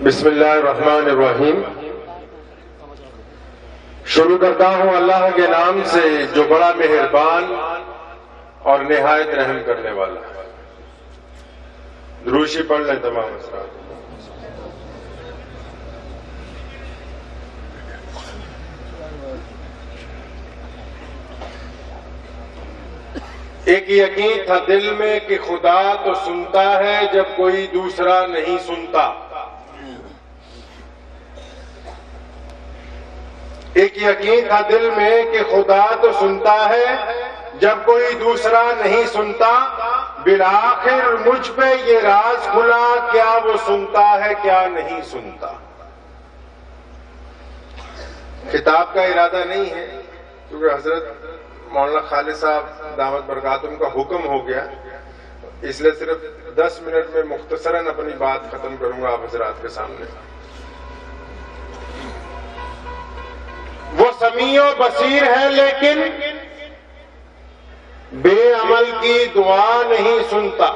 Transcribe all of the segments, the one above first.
بسم اللہ الرحمن الرحیم۔ شروع کرتا ہوں اللہ کے نام سے جو بڑا مہربان اور نہایت رحم کرنے والا ہے۔ دروشی پڑھ لیں تمام حضرات۔ ایک یقین تھا دل میں کہ خدا تو سنتا ہے جب کوئی دوسرا نہیں سنتا۔ ایک یقین تھا دل میں کہ خدا تو سنتا ہے جب کوئی دوسرا نہیں سنتا، بالآخر مجھ پہ یہ راز کھلا، کیا وہ سنتا ہے کیا نہیں سنتا۔ خطاب کا ارادہ نہیں ہے کیونکہ حضرت مولانا خالد صاحب دامت برکاتہم کا حکم ہو گیا، اس لیے صرف 10 منٹ میں مختصراً اپنی بات ختم کروں گا آپ حضرات کے سامنے۔ وہ سمیع و بصیر ہے لیکن بے عمل کی دعا نہیں سنتا۔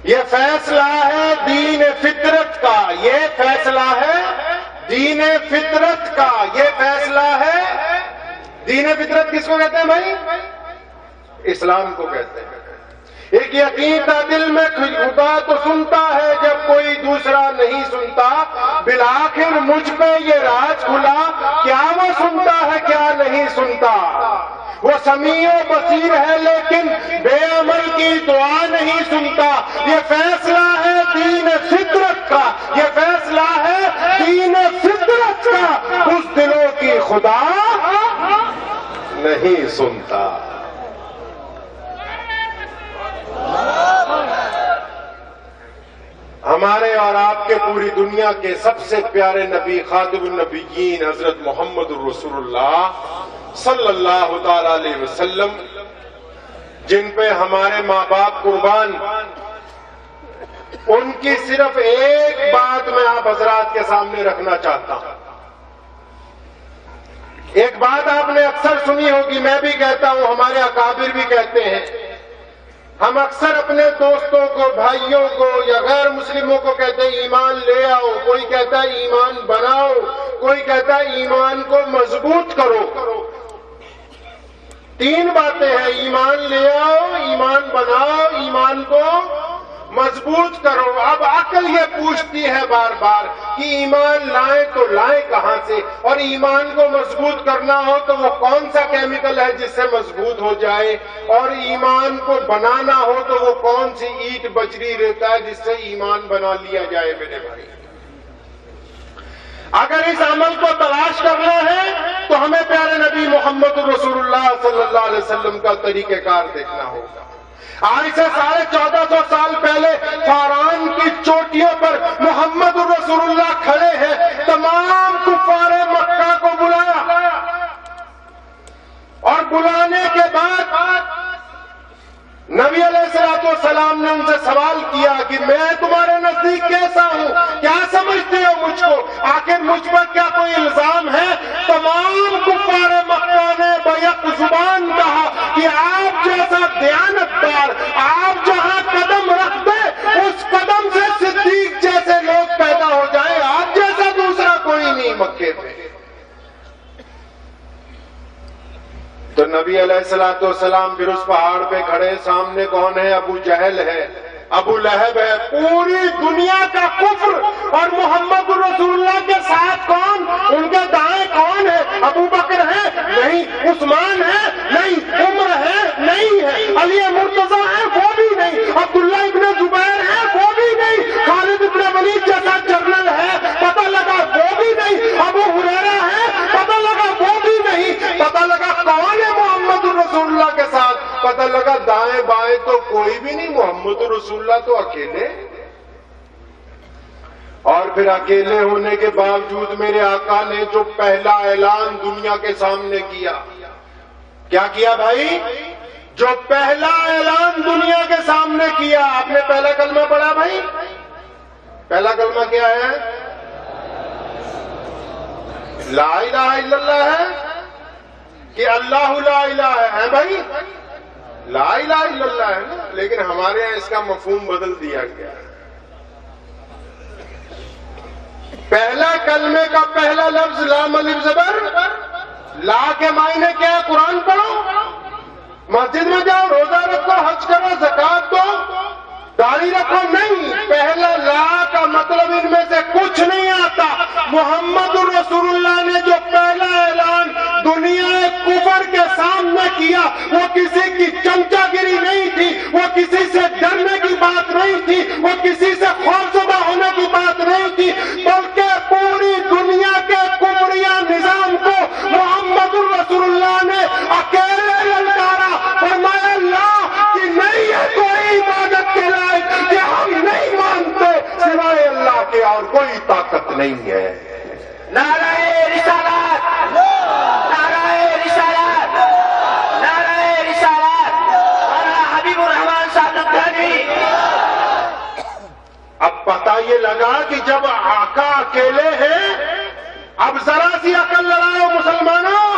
یہ فیصلہ ہے دین فطرت کا، یہ فیصلہ ہے دین فطرت کا، یہ فیصلہ ہے دین فطرت۔ کس کو کہتے ہیں بھائی؟ اسلام کو کہتے ہیں۔ ایک یقین تھا دل میں خدا تو سنتا ہے جب کوئی دوسرا نہیں سنتا، بالآخر مجھ پہ یہ راز کھلا، کیا وہ سنتا ہے کیا نہیں سنتا۔ وہ سمیع و بصیر ہے لیکن بے عمل کی دعا نہیں سنتا۔ یہ فیصلہ ہے دین فطرت کا، یہ فیصلہ ہے دین فطرت کا، اس دلوں کی خدا نہیں سنتا۔ ہمارے اور آپ کے پوری دنیا کے سب سے پیارے نبی خاتم النبیین حضرت محمد الرسول اللہ صلی اللہ تعالی علیہ وسلم، جن پہ ہمارے ماں باپ قربان، ان کی صرف ایک بات میں آپ حضرات کے سامنے رکھنا چاہتا ہوں۔ ایک بات آپ نے اکثر سنی ہوگی، میں بھی کہتا ہوں، ہمارے اکابر بھی کہتے ہیں۔ ہم اکثر اپنے دوستوں کو، بھائیوں کو یا غیر مسلموں کو کہتے ہیں ایمان لے آؤ، کوئی کہتا ہے ایمان بناؤ، کوئی کہتا ہے ایمان کو مضبوط کرو۔ 3 باتیں ہیں، ایمان لے آؤ، ایمان بناؤ، ایمان کو مضبوط کرو۔ اب عقل یہ پوچھتی ہے بار بار کہ ایمان لائیں تو لائیں کہاں سے، اور ایمان کو مضبوط کرنا ہو تو وہ کون سا کیمیکل ہے جس سے مضبوط ہو جائے، اور ایمان کو بنانا ہو تو وہ کون سی اینٹ بجری رہتا ہے جس سے ایمان بنا لیا جائے۔ میرے بھائی، اگر اس عمل کو تلاش کرنا ہے تو ہمیں پیارے نبی محمد رسول اللہ صلی اللہ علیہ وسلم کا طریقہ کار دیکھنا ہوگا۔ آج سے 1450 سال پہلے فاران کی چوٹیوں پر محمد رسول اللہ کھڑے ہیں، تمام کفار مکہ کو بلایا، اور بلانے کے بعد نبی علیہ السلام نے ان سے سوال کیا کہ میں تمہارے نزدیک کیسا ہوں، کیا سمجھتے ہو مجھ کو، آخر مجھ پر کیا کوئی الزام ہے؟ تمام کفار مکہ نے بیک زبان کہا کہ آپ جیسا دیانتدار، آپ جہاں قدم رکھ دیں اس قدم سے صدیق جیسے لوگ پیدا ہو جائیں، آپ جیسا دوسرا کوئی نہیں مکے پہ۔ تو نبی علیہ السلام پھر اس پہاڑ پہ کھڑے، سامنے کون ہے؟ ابو جہل ہے، ابو لہب ہے، پوری دنیا کا کفر، اور محمد رسول اللہ کے ساتھ کون؟ ان کے دائیں کون ہے؟ ابو بکر ہے؟ نہیں۔ عثمان ہے؟ نہیں۔ عمر ہے؟ نہیں ہے۔ علی مرتضیٰ ہے؟ وہ بھی نہیں۔ عبداللہ ابن زبیر ہے؟ وہ بھی نہیں۔ خالد ابن ولید جیسا جنرل ہے؟ پتہ لگا وہ بھی نہیں۔ ابو ہریرہ ہے؟ پتہ لگا وہ بھی نہیں۔ پتہ لگا کون ہے محمد رسول اللہ کے ساتھ؟ پتہ لگا دائیں بائیں تو کوئی بھی نہیں، محمد رسول اللہ تو اکیلے۔ اور پھر اکیلے ہونے کے باوجود میرے آقا نے جو پہلا اعلان دنیا کے سامنے کیا، کیا کیا بھائی؟ جو پہلا اعلان دنیا کے سامنے کیا، آپ نے پہلا کلمہ پڑھا بھائی؟ پہلا کلمہ کیا ہے؟ لا الہ الا اللہ ہے کہ اللہ لا الہ ہے بھائی؟ لا الہ الا اللہ ہے نا، لیکن ہمارے ہاں اس کا مفہوم بدل دیا گیا. پہلا کلمے کا پہلا لفظ لام الف زبر، لا کے معنی کیا ہے؟ قرآن پڑھو، مسجد میں جاؤ، روزہ رکھو، حج کرو، زکات دو، داڑھی رکھو. نہیں، پہلا لا کا مطلب ان میں سے کچھ نہیں آتا. محمد الرسول اللہ نے جو پہلا اعلان دنیا کفر کے سامنے کیا، وہ کسی کی چمچا گیری نہیں تھی، وہ کسی سے ڈرنے کی بات نہیں تھی، وہ کسی سے خوفزدہ ہونے کی بات نہیں تھی، بلکہ پوری دنیا کے کفریہ نظام کو محمد الرسول اللہ نے اکیلے للکارا. فرمایا لا کہ نہیں ہے کوئی عبادت کے لائق، کہ ہم نہیں مانتے سوائے اللہ کے اور کوئی طاقت نہیں ہے. نعرہ رسالت، نعرہ رسالت، نعرہ رسالت، مولانا حبیب الرحمان صاحب نبوی. اب پتہ یہ لگا کہ جب آقا اکیلے ہیں، اب ذرا سی عقل لڑاؤ مسلمانوں.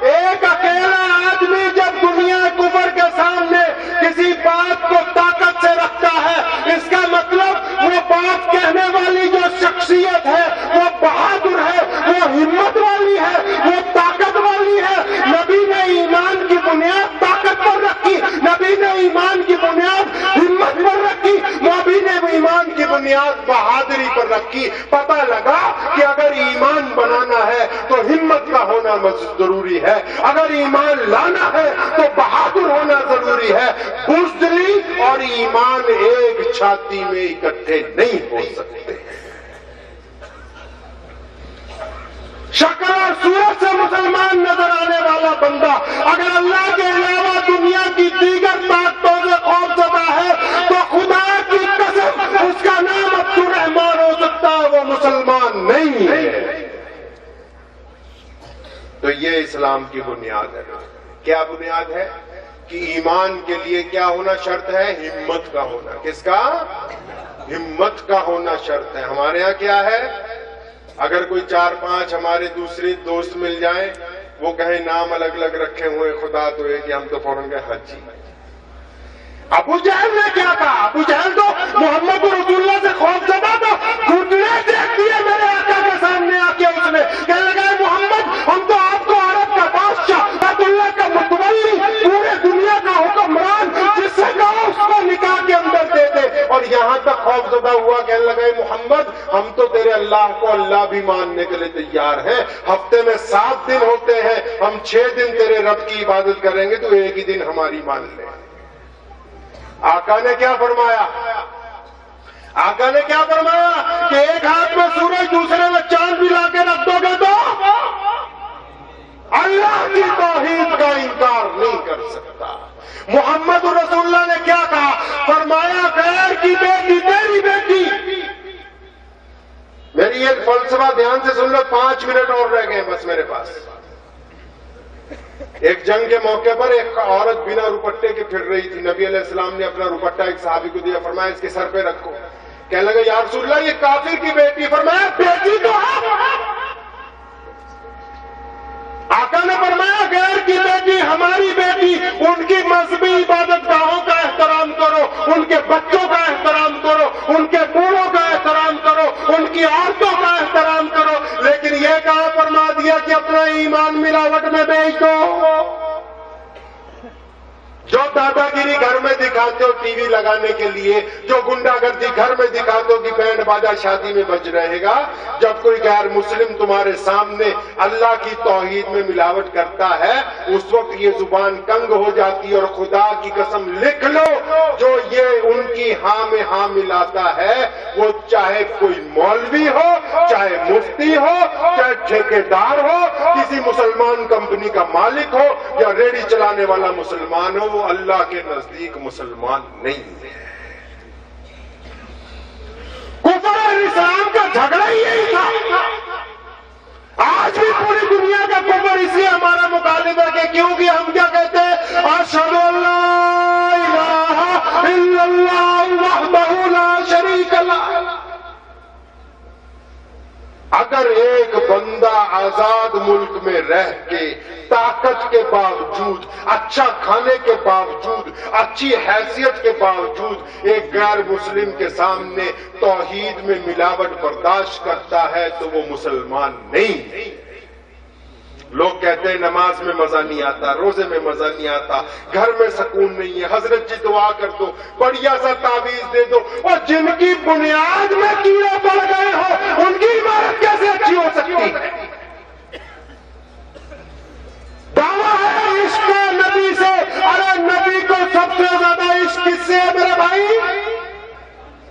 ایک اکیلا آدمی جب دنیا کفر کے سامنے کسی بات کو طاقت سے رکھتا ہے، اس کا مطلب وہ بات کہنے والی جو شخصیت ہے وہ بہادر ہے، وہ ہمت والی ہے، وہ طاقت والی ہے. نبی نے ایمان کی بنیاد طاقت پر رکھی، نبی نے ایمان کی بنیاد ہمت پر رکھی، نبی نے ایمان کی بنیاد بہادری پر رکھی. پتہ لگا کہ اگر ایمان بنانا ہے تو ہمت کا ہونا ضروری ہے، اگر ایمان لانا ہے تو بہادر ہونا ضروری ہے. بزدلی اور ایمان ایک چھاتی میں اکٹھے نہیں ہو سکتے. شکل اور صورت سے مسلمان نظر آنے والا بندہ اگر اللہ کے علاوہ دنیا کی دیگر طاقتوں سے خوفزدہ ہے تو خدا کی قسم اس کا نام عبد الرحمان ہو سکتا ہے، وہ مسلمان نہیں ہے. تو یہ اسلام کی بنیاد ہے. کیا بنیاد ہے؟ کہ ایمان کے لیے کیا ہونا شرط ہے؟ ہمت کا ہونا. کس کا؟ ہمت کا ہونا شرط ہے. ہمارے ہاں کیا ہے؟ اگر کوئی 4-5 ہمارے دوسرے دوست مل جائیں، وہ کہیں نام الگ الگ رکھے ہوئے، خدا تو ہے کہ ہم تو فوراً گئے حجی. ابو جہل نے کیا کہا؟ ابو جہل تو محمد رسول اللہ سے خوفزدہ تھا، گھٹنے دیکھ دیے میرے آقا کے سامنے آ کے. اس نے کہنے لگا محمد ہم تو آپ کو عرب کا بادشاہ، عبداللہ کا متولی، پورے دنیا کا حکمران، جس سے کہا اس کو نکاح کے اندر دے دے. اور یہاں تک خوفزدہ ہوا، کہنے لگا محمد ہم تو تیرے اللہ کو اللہ بھی ماننے کے لیے تیار ہیں. ہفتے میں 7 دن ہوتے ہیں، ہم 6 دن تیرے رب کی عبادت کریں گے، تو ایک ہی دن ہماری مان لے. آقا نے کیا فرمایا؟ آقا نے کیا فرمایا کہ ایک ہاتھ میں سورج دوسرے میں چاند بھی لا کے رکھ دو گے تو اللہ کی توحید کا انکار نہیں کر سکتا. محمد رسول اللہ نے کیا کہا؟ فرمایا غیر کی بیٹی تیری بیٹی. میری ایک فلسفہ دھیان سے سن لو، 5 منٹ اور رہ گئے بس میرے پاس. ایک جنگ کے موقع پر ایک عورت بنا روپٹے کے پھر رہی تھی. نبی علیہ السلام نے اپنا روپٹہ ایک صحابی کو دیا، فرمایا اس کے سر پہ رکھو. کہنے لگا یا رسول اللہ یہ کافر کی بیٹی. فرمایا بیٹی تو ہے. آقا نے فرمایا غیر کی بیٹی ہماری بیٹی، ان کی مذہبی عبادت گاہوں کا احترام کرو، ان کے بچوں کا احترام کرو، ان کے بوڑھوں کا احترام کرو، ان کی عورتوں کا احترام کرو. لیکن یہ کہا فرما دیا کہ اپنا ایمان ملاوٹ میں بیچ دو. جو دادا گیری گھر میں دکھاتے ہو ٹی وی لگانے کے لیے، جو گنڈا گردی گھر میں دکھاتے ہو کہ بینڈ باجا شادی میں بج رہے گا، جب کوئی غیر مسلم تمہارے سامنے اللہ کی توحید میں ملاوٹ کرتا ہے، اس وقت یہ زبان کنگ ہو جاتی ہے. اور خدا کی قسم لکھ لو، جو یہ ان کی ہاں میں ہاں ملاتا ہے، وہ چاہے کوئی مولوی ہو، چاہے مفتی ہو، چاہے ٹھیکیدار ہو، کسی مسلمان کمپنی کا مالک ہو، یا ریڑھی چلانے والا مسلمان ہو، وہ اللہ کے نزدیک مسلمان نہیں ہے. کفر اور اسلام کا جھگڑا ہی یہی تھا. آج بھی پوری دنیا کا کفر اس لیے ہمارا مخالف ہے کہ کیونکہ ہم کیا کہتے ہیں؟ اشہد ان لا الہ الا اللہ وحدہ لا شریک لہ. اگر ایک بندہ آزاد ملک میں رہ کے طاقت کے باوجود، اچھا کھانے کے باوجود، اچھی حیثیت کے باوجود ایک غیر مسلم کے سامنے توحید میں ملاوٹ برداشت کرتا ہے تو وہ مسلمان نہیں۔ لوگ کہتے ہیں نماز میں مزہ نہیں آتا، روزے میں مزہ نہیں آتا، گھر میں سکون نہیں ہے، حضرت جی دعا کر دو، بڑھیا سا تعویذ دے دو، اور جن کی بنیاد میں کیڑے پڑ گئے ہو ان کی عمارت کیسے اچھی ہو سکتی ہے؟ دعویٰ ہے عشق نبی سے، ارے نبی کو سب سے زیادہ عشق کس سے ہے میرے بھائی؟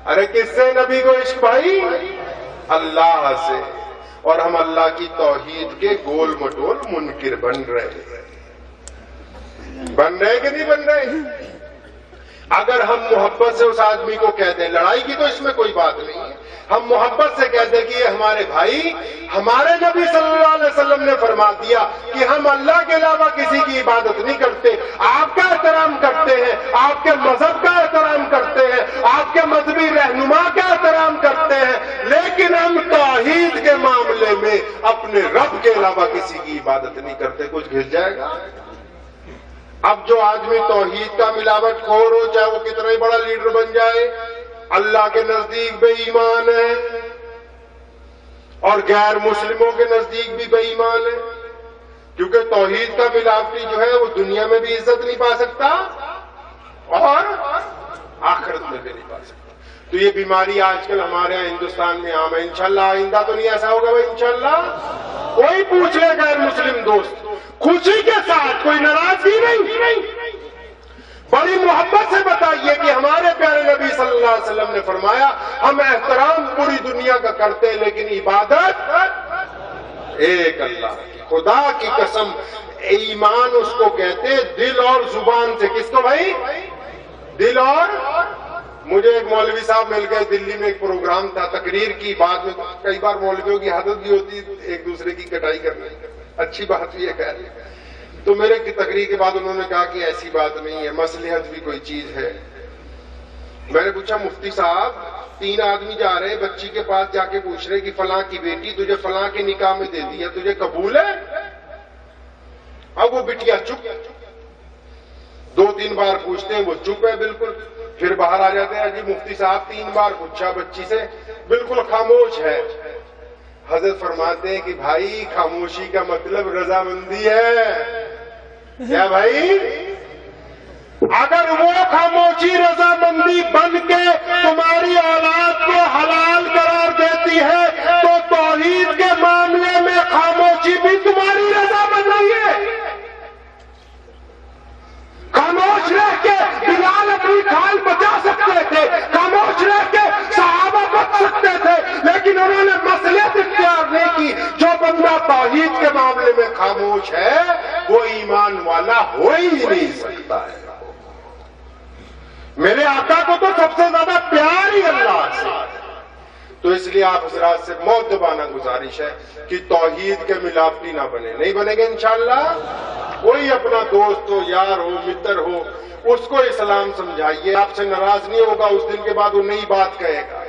ارے کس سے نبی کو عشق بھائی؟ اللہ سے۔ اور ہم اللہ کی توحید کے گول مٹول منکر بن رہے کہ نہیں بن رہے؟ اگر ہم محبت سے اس آدمی کو کہہ دیں، لڑائی کی تو اس میں کوئی بات نہیں ہے، ہم محبت سے کہہ دیں کہ یہ ہمارے بھائی، ہمارے نبی صلی اللہ علیہ وسلم نے فرما دیا کہ ہم اللہ کے علاوہ کسی کی عبادت نہیں کرتے، آپ کا احترام کرتے ہیں، آپ کے مذہب کا احترام کرتے ہیں، آپ کے مذہبی رہنما کا احترام کرتے ہیں، لیکن ہم توحید کے معاملے میں اپنے رب کے علاوہ کسی کی عبادت نہیں کرتے۔ کچھ گھس جائے گا؟ اب جو آدمی توحید کا ملاوٹ خور ہو، چاہے وہ کتنا ہی بڑا لیڈر بن جائے، اللہ کے نزدیک بے ایمان ہے اور غیر مسلموں کے نزدیک بھی بے ایمان ہے، کیونکہ توحید کا ملاوٹی جو ہے وہ دنیا میں بھی عزت نہیں پا سکتا اور آخرت میں بھی نہیں پا سکتا۔ تو یہ بیماری آج کل ہمارے یہاں ہندوستان میں عام ہے، انشاءاللہ آئندہ تو نہیں ایسا ہوگا بھائی، انشاءاللہ۔ کوئی پوچھ لے غیر مسلم دوست، خوشی کے ساتھ، کوئی ناراضگی نہیں، بڑی محبت سے بتائیے کہ ہمارے پیارے نبی صلی اللہ علیہ وسلم نے فرمایا ہم احترام پوری دنیا کا کرتے ہیں لیکن عبادت ایک اللہ کی۔ خدا کی قسم، ایمان اس کو کہتے ہیں دل اور زبان سے۔ کس کو بھائی؟ دل اور۔ مجھے ایک مولوی صاحب مل گئے، دلی میں ایک پروگرام تھا، تقریر کی، بعد میں کئی بار مولویوں کی عادت بھی ہوتی ایک دوسرے کی کٹائی کرنے، اچھی بات بھی ہے خیر۔ تو میرے کی تقریر کے بعد انہوں نے کہا کہ ایسی بات نہیں ہے، مصلحت بھی کوئی چیز ہے۔ میں نے پوچھا مفتی صاحب، 3 آدمی جا رہے ہیں، بچی کے پاس جا کے پوچھ رہے کہ فلاں کی بیٹی تجھے فلاں کے نکاح میں دے دی ہے، تجھے قبول ہے؟ اب وہ بٹیا چپ، 2-3 بار پوچھتے ہیں وہ چپ ہے بالکل، پھر باہر آ جاتے ہیں، جی مفتی صاحب 3 بار پوچھا بچی سے، بالکل خاموش ہے۔ حضرت فرماتے ہیں کہ بھائی خاموشی کا مطلب رضامندی ہے۔ کیا بھائی؟ اگر وہ خاموشی رضامندی بن کے تمہاری اولاد کو حلال قرار دیتی ہے تو توحید کے معاملے میں خاموشی بھی تمہاری رضامندی ہے۔ خاموش رہ کے بلال اپنی کھال بچا سکتے تھے، خاموش رہ کے صحابہ بچ سکتے تھے، لیکن انہوں نے مصلحت اختیار نہیں کی۔ جو بندہ توحید کے معاملے میں خاموش ہے وہ ایمان والا ہو ہی نہیں سکتا ہے۔ میرے آقا کو تو سب سے زیادہ پیار ہی اللہ سے، تو اس لیے آپ حضرات سے مؤدبانہ گزارش ہے کہ توحید کے ملاوٹی نہ بنے۔ نہیں بنے گے انشاءاللہ؟ کوئی اپنا دوست ہو، یار ہو، متر ہو، اس کو اسلام سمجھائیے، آپ سے ناراض نہیں ہوگا، اس دن کے بعد وہ نئی بات کہے گا۔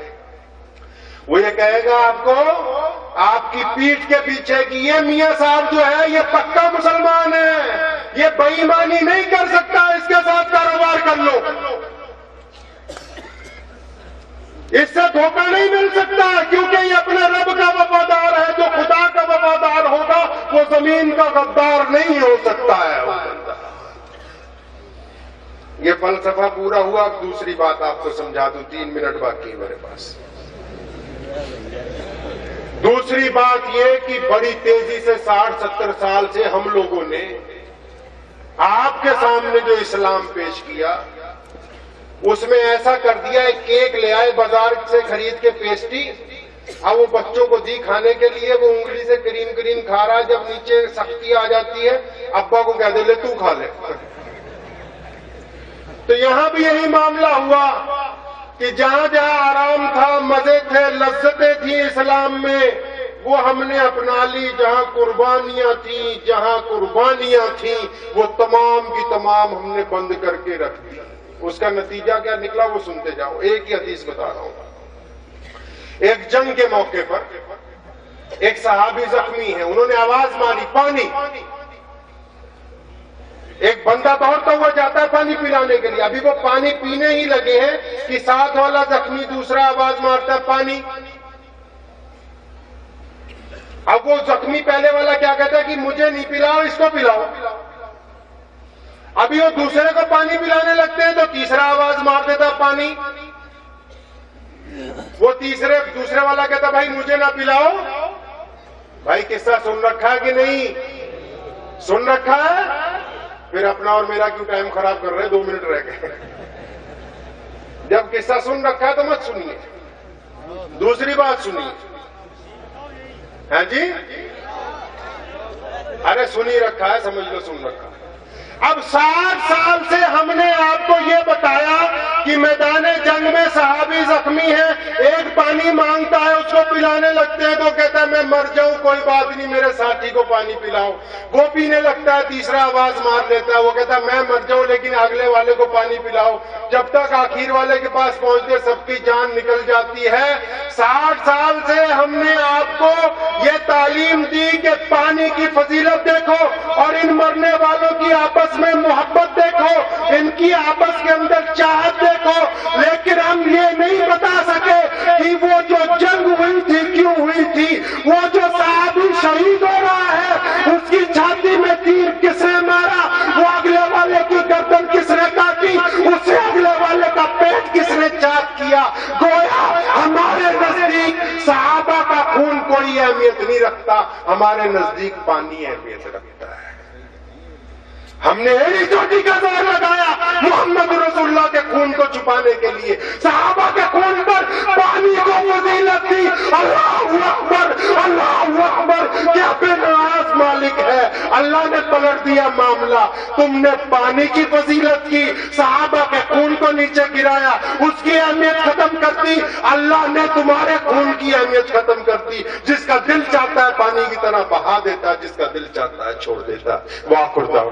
وہ یہ کہے گا آپ کو آپ کی پیٹھ کے پیچھے کہ یہ میاں صاحب جو ہے یہ پکا مسلمان ہے، یہ بے ایمانی نہیں کر سکتا، اس کے ساتھ کاروبار کر لو، اس سے دھوکہ نہیں مل سکتا، کیونکہ یہ اپنے رب کا وفادار ہے۔ جو خدا کا وفادار ہوگا وہ زمین کا غدار نہیں ہو سکتا ہے۔ یہ فلسفہ پورا ہوا۔ اب دوسری بات آپ کو سمجھا دوں، 3 منٹ باقی ہے میرے پاس۔ دوسری بات یہ کہ بڑی تیزی سے 60-70 سال سے ہم لوگوں نے آپ کے سامنے جو اسلام پیش کیا اس میں ایسا کر دیا، ایک کیک لے آئے بازار سے خرید کے پیسٹری، اب وہ بچوں کو دی کھانے کے لیے، وہ انگلی سے کریم کریم کھا رہا ہے، جب نیچے سختی آ جاتی ہے ابا کو کہہ دے لے تو کھا لے۔ تو یہاں بھی یہی معاملہ ہوا کہ جہاں جہاں آرام تھا، مزے تھے، لذتیں تھیں اسلام میں، وہ ہم نے اپنا لی۔ جہاں قربانیاں تھیں وہ تمام کی تمام ہم نے بند کر کے رکھ دی۔ اس کا نتیجہ کیا نکلا وہ سنتے جاؤ۔ ایک ہی حدیث بتا رہا ہوں۔ ایک جنگ کے موقع پر ایک صحابی زخمی ہے, انہوں نے آواز ماری پانی. ایک بندہ دوڑتا ہوا جاتا ہے پانی پلانے کے لیے, ابھی وہ پانی پینے ہی لگے ہیں کہ ساتھ والا زخمی دوسرا آواز مارتا ہے پانی. اب وہ زخمی پہلے والا کیا کہتا ہے کہ مجھے نہیں پلاؤ, اس کو پلاؤ. ابھی وہ دوسرے کو پانی پلانے لگتے ہیں تو تیسرا آواز مار دیتا پانی. وہ دوسرے والا کہتا بھائی مجھے نہ پلاؤ. بھائی قصہ سن رکھا ہے کہ نہیں سن رکھا ہے؟ پھر اپنا اور میرا کیوں ٹائم خراب کر رہے, 2 منٹ رہ گئے. جب قصہ سن رکھا ہے تو مت سنیے, دوسری بات سنیے. ہاں جی, ارے سنی رکھا ہے, سمجھ لو سن رکھا ہے. اب 60 سال سے ہم نے آپ کو یہ بتایا کہ میدان جنگ میں صحابی زخمی ہے, ایک پانی مانگتا ہے, اس کو پلانے لگتے ہیں تو کہتا ہے میں مر جاؤں کوئی بات نہیں, میرے ساتھی کو پانی پلاؤ. وہ پینے لگتا ہے, تیسرا آواز مار لیتا ہے, وہ کہتا ہے میں مر جاؤں لیکن اگلے والے کو پانی پلاؤ. جب تک آخر والے کے پاس پہنچتے سب کی جان نکل جاتی ہے. 60 سال سے ہم نے آپ کو یہ تعلیم دی کہ پانی کی فضیلت دیکھو اور ان مرنے والوں کی آپس میں محبت دیکھو, ان کی آپس کے اندر چاہت دیکھو. لیکن ہم یہ نہیں بتا سکے کہ وہ جو جنگ ہوئی تھی کیوں ہوئی تھی, وہ جو صحابی شہید ہو رہا ہے اس کی چھاتی میں تیر کس نے مارا, وہ اگلے والے کی گردن کس نے کاٹی, اس سے اگلے والے کا پیٹ کس نے چاک کیا. گویا ہمارے نزدیک صحابہ کا خون کوئی اہمیت نہیں رکھتا, ہمارے نزدیک پانی اہمیت رکھتا ہے. ہم نے ایڑی چوٹی کا زور لگایا محمد رسول اللہ کے خون کو چھپانے کے لیے, صحابہ کے خون پر پانی کو فضیلت دی. اللہ اکبر اللہ اکبر, کیا بے نواز مالک ہے. اللہ نے پلٹ دیا معاملہ, تم نے پانی کی فضیلت کی, صحابہ کے خون کو نیچے گرایا, اس کی اہمیت ختم کر دی. اللہ نے تمہارے خون کی اہمیت ختم کر دی. جس کا دل چاہتا ہے پانی کی طرح بہا دیتا, جس کا دل چاہتا ہے چھوڑ دیتا. واہ خدا.